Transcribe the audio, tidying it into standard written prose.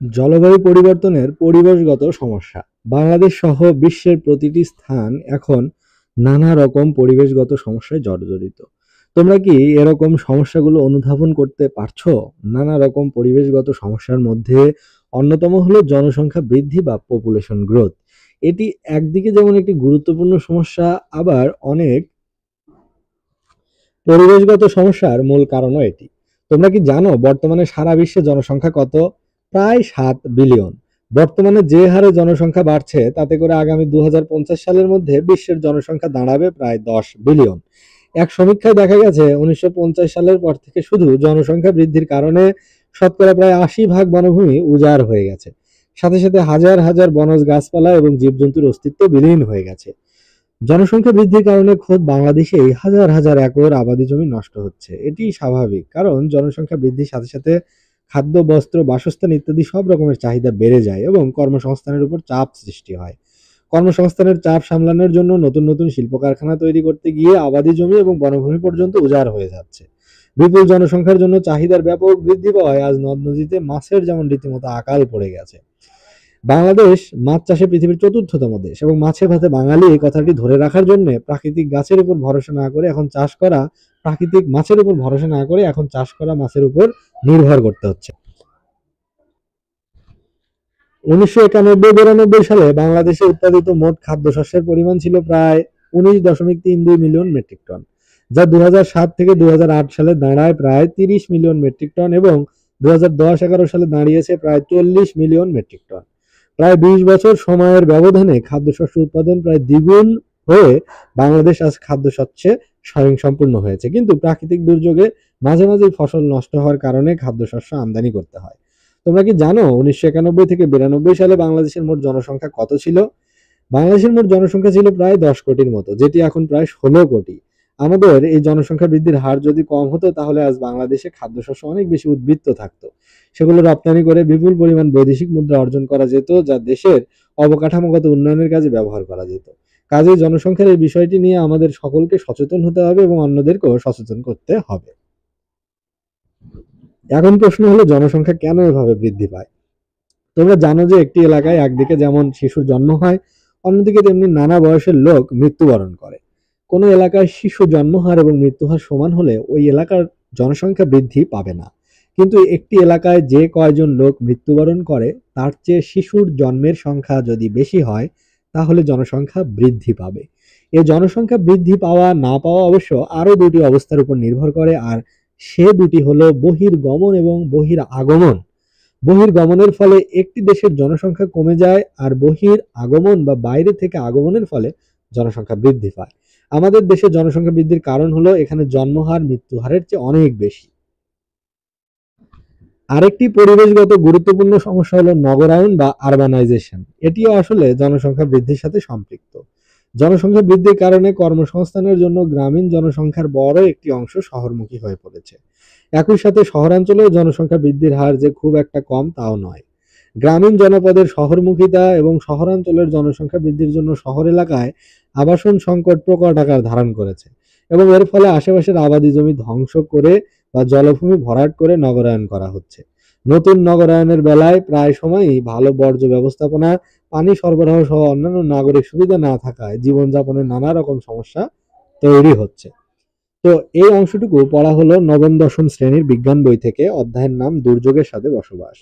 জলবায়ু পরিবর্তনের পরিবেশগত সমস্যা। বাংলাদেশ সহ বিশ্বের প্রতিটি স্থান এখন নানা রকম পরিবেশগত সমস্যায় জর্জরিত। তোমরা কি এরকম সমস্যাগুলো অনুধাবন করতে পারছো? নানা রকম পরিবেশগত সমস্যার মধ্যে অন্যতম হলো জনসংখ্যা বৃদ্ধি বা পপুলেশন গ্রোথ। এটি একদিকে যেমন একটি গুরুত্বপূর্ণ সমস্যা, আবার অনেক পরিবেশগত সমস্যার মূল কারণও এটি। তোমরা কি জানো বর্তমানে সারা বিশ্বে জনসংখ্যা কত? প্রায় 7 বিলিয়ন। বর্তমানে যে হারে জনসংখ্যা বাড়ছে তাতে করে আগামী 2050 সালের মধ্যে বিশ্বের জনসংখ্যা দাঁড়াবে প্রায় 10 বিলিয়ন। এক সমীক্ষায় দেখা গেছে 1950 সালের পর থেকে শুধু জনসংখ্যা বৃদ্ধির কারণে শতকরা প্রায় 80 ভাগ বনভূমি উজাড় হয়ে গেছে। সাথে সাথে হাজার হাজার বনজ গাছপালা এবং জীবজন্তুর অস্তিত্ব বিলীন হয়ে গেছে। জনসংখ্যা বৃদ্ধির কারণে খোদ বাংলাদেশেই হাজার হাজার একর আবাদি জমি নষ্ট হচ্ছে। এটি স্বাভাবিক, কারণ জনসংখ্যা বৃদ্ধির সাথে সাথে খাদ্য, বস্ত্র, বাসস্থান ইত্যাদি সব রকমের চাহিদা বেড়ে যায় এবং কর্মসংস্থানের উপর চাপ সৃষ্টি হয়। কর্মসংস্থানের চাপ সামলানোর জন্য নতুন নতুন শিল্প কারখানা তৈরি করতে গিয়ে আবাদি জমি এবং বনভূমি পর্যন্ত উজাড় হয়ে যাচ্ছে। বিপুল জনসংখ্যার জন্য চাহিদার ব্যাপক বৃদ্ধি পাওয়ায় আজ নদ নদীতে মাছের যেমন রীতিমতো আকাল পড়ে গেছে। বাংলাদেশ মাছ চাষে পৃথিবীর চতুর্থতম দেশ এবং মাছে ভাতে বাঙালি এই কথাটি ধরে রাখার জন্য প্রাকৃতিক গাছের উপর ভরসা না করে এখন চাষ করা প্রাকৃতিক মাছের উপর ভরসা না করে এখন চাষ করা মাছের উপর নির্ভর করতে হচ্ছে। 1991-92 সালে বাংলাদেশে উৎপাদিত মোট খাদ্যশস্যের পরিমাণ ছিল প্রায় 19.32 মিলিয়ন মেট্রিক টন, যা 2007 থেকে 2008 সালে দাঁড়ায় প্রায় 30 মিলিয়ন মেট্রিক টন এবং 2010-11 সালে দাঁড়িয়েছে প্রায় 40 মিলিয়ন মেট্রিক টন। প্রায় 20 বছর সময়ের ব্যবধানে খাদ্যশস্য উৎপাদন প্রায় দ্বিগুণ হয়ে বাংলাদেশ আজ খাদ্যশস্যে স্বয়ংসম্পূর্ণ হয়েছে। কিন্তু প্রাকৃতিক দুর্যোগে মাঝে মাঝে ফসল নষ্ট হওয়ার কারণে খাদ্যশস্য আমদানি করতে হয়। তোমরা কি জানো 1991 থেকে 92 সালে বাংলাদেশের মোট জনসংখ্যা কত ছিল? বাংলাদেশের মোট জনসংখ্যা ছিল প্রায় 10 কোটির মতো, যেটি এখন প্রায় 16 কোটি। আমাদের এই জনসংখ্যা বৃদ্ধির হার যদি কম হতো তাহলে আজ বাংলাদেশে খাদ্যশস্য অনেক বেশি উদ্বৃত্ত থাকতো। সেগুলো রপ্তানি করে বিপুল পরিমাণ বৈদেশিক মুদ্রা অর্জন করা যেত, যা দেশের অবকাঠামোগত উন্নয়নের কাজে ব্যবহার করা যেত। কাজেই জনসংখ্যার এই বিষয়টি নিয়ে আমাদের সকলকে সচেতন হতে হবে এবং অন্যদেরকেও সচেতন করতে হবে। এখন প্রশ্ন হলো জনসংখ্যা কেন এভাবে বৃদ্ধি পায়? তোমরা জানো যে একটি এলাকায় একদিকে যেমন শিশুর জন্ম হয়, অন্যদিকে তেমনি নানা বয়সের লোক মৃত্যুবরণ করে। কোনো এলাকায় শিশু জন্মহার এবং মৃত্যুহার সমান হলে ওই এলাকার জনসংখ্যা বৃদ্ধি পাবে না। কিন্তু একটি এলাকায় যে কয়জন লোক মৃত্যুবরণ করে তার চেয়ে শিশুর জন্মের সংখ্যা যদি বেশি হয় তাহলে জনসংখ্যা বৃদ্ধি পাবে। এই জনসংখ্যা বৃদ্ধি পাওয়া না পাওয়া অবশ্য আরো দুটি অবস্থার উপর নির্ভর করে, আর সে দুটি হলো বহির্গমন এবং বহিরাগমন। বহির্গমনের ফলে একটি দেশের জনসংখ্যা কমে যায়, আর আগমন বা বাইরে থেকে আগমনের ফলে জনসংখ্যা বৃদ্ধি পায়। আমাদের দেশে জনসংখ্যা বৃদ্ধির কারণ হলো এখানে জন্মহার মৃত্যুহারের চেয়ে অনেক বেশি। আরেকটি পরিবেশগত গুরুত্বপূর্ণ সমস্যা হলো নগরায়ন বা আরবানাইজেশন। এটিও আসলে জনসংখ্যা বৃদ্ধির সাথে সম্পৃক্ত। জনসংখ্যা বৃদ্ধির কারণে কর্মসংস্থানের জন্য গ্রামীণ জনসংখ্যার বড় একটি অংশ শহরমুখী হয়ে পড়েছে। একই সাথে শহরাঞ্চলেও জনসংখ্যা বৃদ্ধির হার যে খুব একটা কম তাও নয়। গ্রামীণ জনপদের শহরমুখিতা এবং শহরাঞ্চলের জনসংখ্যা বৃদ্ধির জন্য শহর এলাকায় আবাসন সংকট প্রকট আকার ধারণ করেছে এবং এর ফলে আশেপাশের আবাদি জমি ধ্বংস করে বা জলভূমি ভরাট করে নগরায়ন করা হচ্ছে। নতুন নগরায়নের বেলায় প্রায় সময়ই ভালো বর্জ্য ব্যবস্থাপনা, পানি সরবরাহ সহ অন্যান্য নাগরিক সুবিধা না থাকায় জীবনযাপনের নানা রকম সমস্যা তৈরি হচ্ছে। তো এই অংশটুকু পড়া হলো নবম দশম শ্রেণীর বিজ্ঞান বই থেকে, অধ্যায়ের নাম দুর্যোগের সাথে বসবাস।